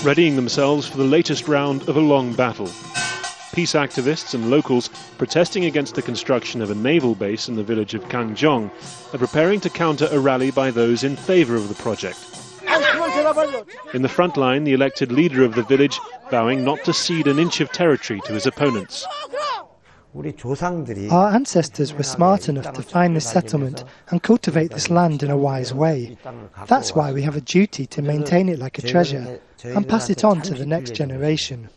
readying themselves for the latest round of a long battle. Peace activists and locals protesting against the construction of a naval base in the village of Gangjong are preparing to counter a rally by those in favour of the project. In the front line, the elected leader of the village vowing not to cede an inch of territory to his opponents. Our ancestors were smart enough to find this settlement and cultivate this land in a wise way. That's why we have a duty to maintain it like a treasure and pass it on to the next generation.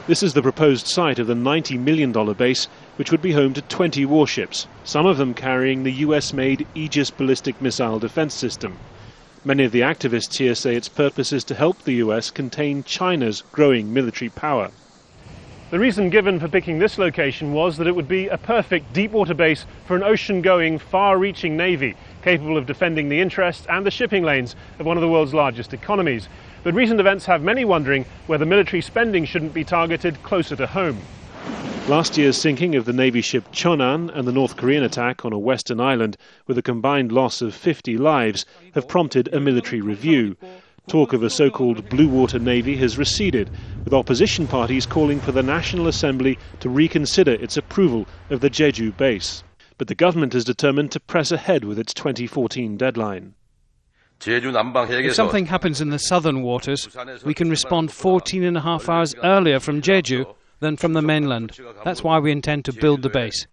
This is the proposed site of the $90 million base, which would be home to 20 warships, some of them carrying the US-made Aegis ballistic missile defense system. Many of the activists here say its purpose is to help the US contain China's growing military power. The reason given for picking this location was that it would be a perfect deep-water base for an ocean-going, far-reaching navy, capable of defending the interests and the shipping lanes of one of the world's largest economies. But recent events have many wondering whether military spending shouldn't be targeted closer to home. Last year's sinking of the Navy ship Cheonan and the North Korean attack on a western island with a combined loss of 50 lives have prompted a military review. Talk of a so-called blue water navy has receded, with opposition parties calling for the National Assembly to reconsider its approval of the Jeju base. But the government is determined to press ahead with its 2014 deadline. If something happens in the southern waters, we can respond 14.5 hours earlier from Jeju than from the mainland. That's why we intend to build the base.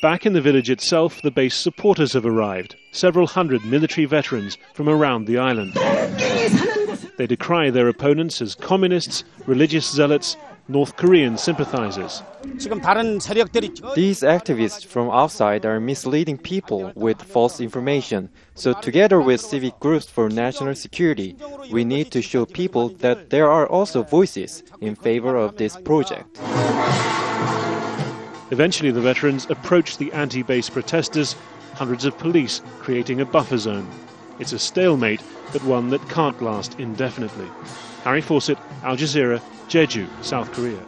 Back in the village itself, the base supporters have arrived, several hundred military veterans from around the island. They decry their opponents as communists, religious zealots, North Korean sympathizers. These activists from outside are misleading people with false information. So together with civic groups for national security, we need to show people that there are also voices in favor of this project. Eventually the veterans approached the anti-base protesters, hundreds of police creating a buffer zone. It's a stalemate, but one that can't last indefinitely. Fawcett, Al Jazeera, Jeju, South Korea.